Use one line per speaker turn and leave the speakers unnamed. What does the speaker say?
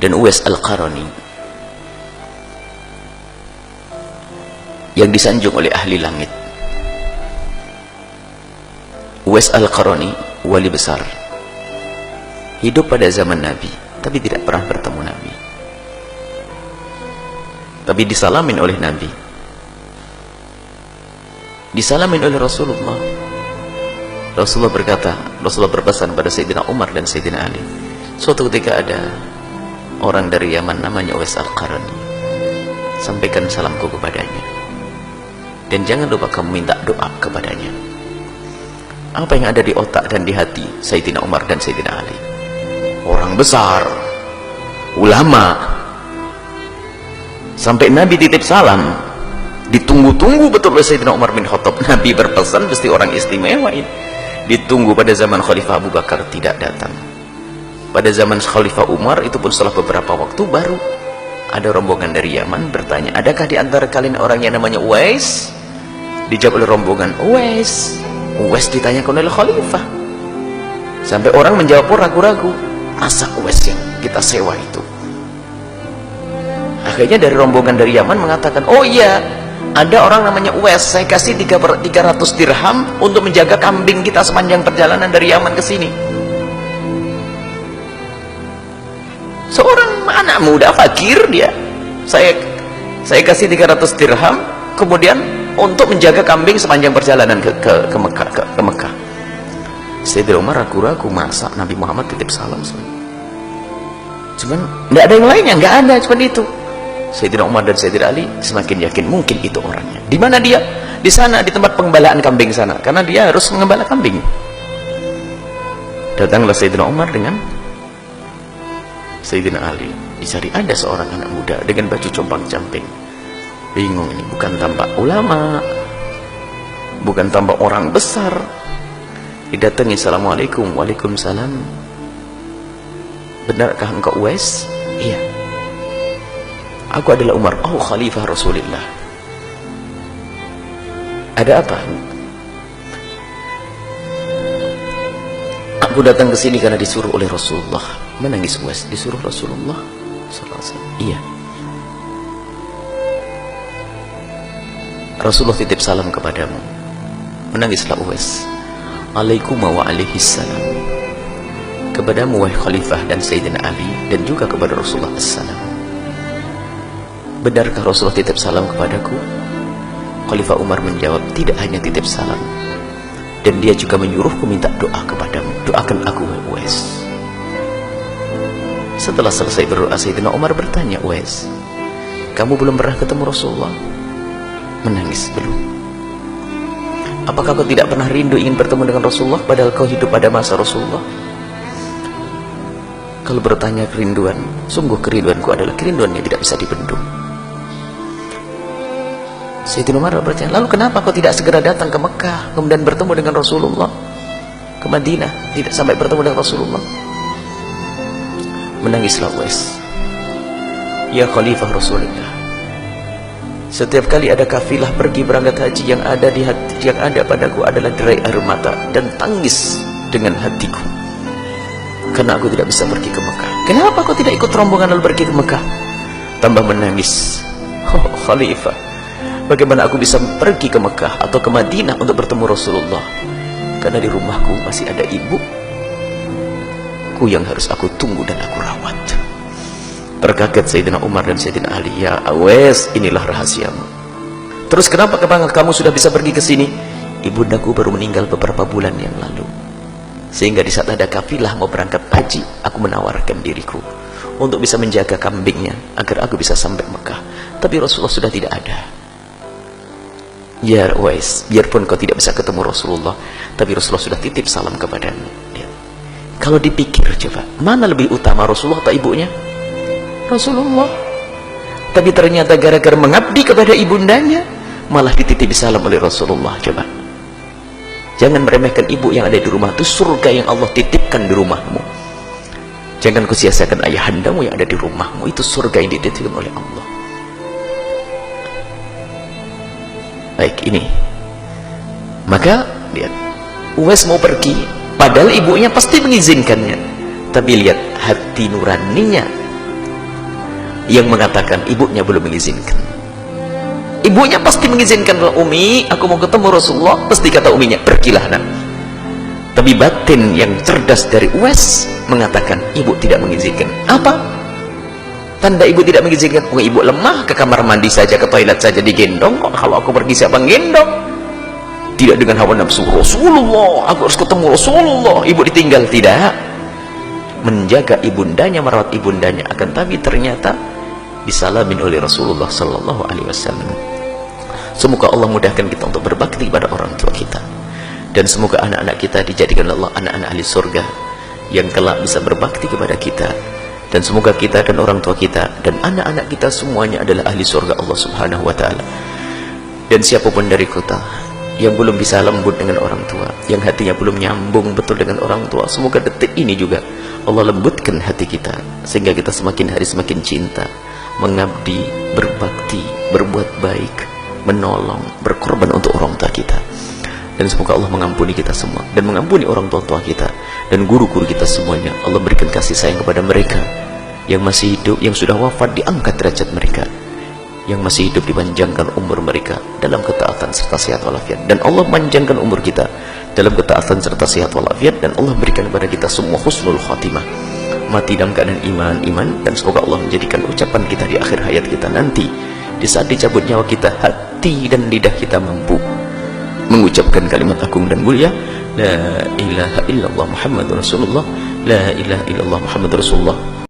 dan Uwais Al-Qarani yang disanjung oleh ahli langit. Uwais Al-Qarani wali besar, hidup pada zaman Nabi tapi tidak pernah bertemu Nabi, tapi disalamin oleh Nabi, disalamin oleh Rasulullah. Rasulullah berkata, Rasulullah berpesan pada Sayyidina Umar dan Sayyidina Ali, suatu ketika ada orang dari Yaman namanya Uwais Al-Qarani, sampaikan salamku kepadanya dan jangan lupa kamu minta doa kepadanya. Apa yang ada di otak dan di hati Sayyidina Umar dan Sayyidina Ali, orang besar, ulama, sampai Nabi titip salam, ditunggu-tunggu betul oleh Sayyidina Umar bin Khattab. Nabi berpesan pasti orang istimewa ini, ditunggu. Pada zaman Khalifah Abu Bakar tidak datang, pada zaman Khalifah Umar itu pun setelah beberapa waktu baru ada rombongan dari Yaman bertanya, adakah di antara kalian orang yang namanya Uwais? Dijawab oleh rombongan, Uwais. Uwais ditanyakan oleh Khalifah, sampai orang menjawab ragu-ragu, masa Uwais yang kita sewa itu? Akhirnya dari rombongan dari Yaman mengatakan, oh iya, ada orang namanya Uwais, saya kasih 300 dirham untuk menjaga kambing kita sepanjang perjalanan dari Yaman ke sini. Seorang anak muda fakir dia, saya kasih 300 dirham kemudian untuk menjaga kambing sepanjang perjalanan ke Mekah. Sayyidina Umar ragu-ragu, masa Nabi Muhammad titip salam? Cuman tidak ada yang lainnya, nggak ada, cuma itu. Sayyidina Umar dan Sayyidina Ali semakin yakin mungkin itu orangnya. Di mana dia? Di sana, di tempat pengembalaan kambing sana, karena dia harus mengembala kambing. Datanglah Sayyidina Umar dengan Sayyidina Ali, dicari ada seorang anak muda dengan baju compang-camping. Bingung, ini bukan tampak ulama, bukan tampak orang besar. Didatangi, assalamualaikum. Waalaikumsalam. Benarkah engkau Uwais? Iya. Aku adalah Umar. Oh, Khalifah Rasulullah. Ada apa? Aku datang ke sini karena disuruh oleh Rasulullah. Menangis Uwais, disuruh Rasulullah sallallahu alaihi wasallam. Iya. Rasulullah titip salam kepadamu. Menangislah Uwais. Alaikum wa alaihissalam. Kepadamu wahai Khalifah dan Sayyidina Ali, dan juga kepada Rasulullah assalam. Benarkah Rasulullah titip salam kepadaku? Khalifah Umar menjawab, tidak hanya titip salam, dan dia juga menyuruhku minta doa kepadamu. Doakan aku wahai Uwais. Setelah selesai berdoa, Sayyidina Umar bertanya, Uwais, kamu belum pernah ketemu Rasulullah? Menangis, belum. Apakah kau tidak pernah rindu ingin bertemu dengan Rasulullah padahal kau hidup pada masa Rasulullah? Kalau bertanya kerinduan, sungguh kerinduanku adalah kerinduan yang tidak bisa dibendung. Sayyidina Umar bertanya, lalu kenapa kau tidak segera datang ke Mekah kemudian bertemu dengan Rasulullah, ke Madinah, tidak sampai bertemu dengan Rasulullah? Menangislah Uwais. Ya Khalifah Rasulullah, setiap kali ada kafilah pergi berangkat haji, yang ada di hati, yang ada padaku adalah derai air mata dan tangis dengan hatiku, karena aku tidak bisa pergi ke Mekah. Kenapa kau tidak ikut rombongan lalu pergi ke Mekah? Tambah menangis. Oh Khalifah, bagaimana aku bisa pergi ke Mekah atau ke Madinah untuk bertemu Rasulullah? Karena di rumahku masih ada ibuku yang harus aku tunggu dan aku rawat. Terkaget Sayyidina Umar dan Sayyidina Ali. Ya Uwais, inilah rahasiamu. Terus kenapa kamu sudah bisa pergi ke sini? Ibundaku baru meninggal beberapa bulan yang lalu, sehingga di saat ada kafilah mau berangkat haji, aku menawarkan diriku untuk bisa menjaga kambingnya agar aku bisa sampai Mekah. Tapi Rasulullah sudah tidak ada. Ya Uwais, biarpun kau tidak bisa ketemu Rasulullah, tapi Rasulullah sudah titip salam kepadamu. Kalau dipikir coba, mana lebih utama, Rasulullah atau ibunya? Rasulullah. Tapi ternyata gara-gara mengabdi kepada ibundanya malah dititipi salam oleh Rasulullah. Coba, jangan meremehkan ibu yang ada di rumah. Itu surga yang Allah titipkan di rumahmu. Jangan kau sia-siakan ayahandamu yang ada di rumahmu. Itu surga yang dititipkan oleh Allah. Baik, ini maka lihat, Uwais mau pergi padahal ibunya pasti mengizinkannya, tapi lihat hati nuraninya yang mengatakan ibunya belum mengizinkan. Ibunya pasti mengizinkan. Umi, aku mau ketemu Rasulullah. Pasti kata uminya, pergilah nak. Tapi batin yang cerdas dari Uwais mengatakan ibu tidak mengizinkan. Apa tanda ibu tidak mengizinkan? Oh, ibu lemah, ke kamar mandi saja, ke toilet saja digendong. Kok kalau aku pergi siapa gendong? Tidak dengan hawa nafsu. Rasulullah, aku harus ketemu Rasulullah. Ibu ditinggal. Tidak. Menjaga ibundanya, merawat ibundanya. Akan tapi ternyata disalamin oleh Rasulullah sallallahu alaihi wasallam. Semoga Allah mudahkan kita untuk berbakti kepada orang tua kita, dan semoga anak-anak kita dijadikan Allah anak-anak ahli surga yang kelak bisa berbakti kepada kita, dan semoga kita dan orang tua kita dan anak-anak kita semuanya adalah ahli surga Allah subhanahu wa ta'ala. Dan siapapun dari kita yang belum bisa lembut dengan orang tua, yang hatinya belum nyambung betul dengan orang tua, semoga detik ini juga Allah lembutkan hati kita, sehingga kita semakin hari semakin cinta, mengabdi, berbakti, berbuat baik, menolong, berkorban untuk orang tua kita. Dan semoga Allah mengampuni kita semua, dan mengampuni orang tua kita dan guru-guru kita semuanya. Allah berikan kasih sayang kepada mereka yang masih hidup, yang sudah wafat diangkat derajat mereka, yang masih hidup dipanjangkan umur mereka dalam ketaatan serta sehat walafiat. Dan Allah panjangkan umur kita dalam ketaatan serta sehat walafiat, dan Allah berikan kepada kita semua husnul khatimah, mati dalam keadaan iman. Dan semoga Allah menjadikan ucapan kita di akhir hayat kita nanti, di saat dicabut nyawa kita, hati dan lidah kita mampu mengucapkan kalimat agung dan mulia, la ilaha illallah Muhammadur Rasulullah, la ilaha illallah Muhammadur Rasulullah.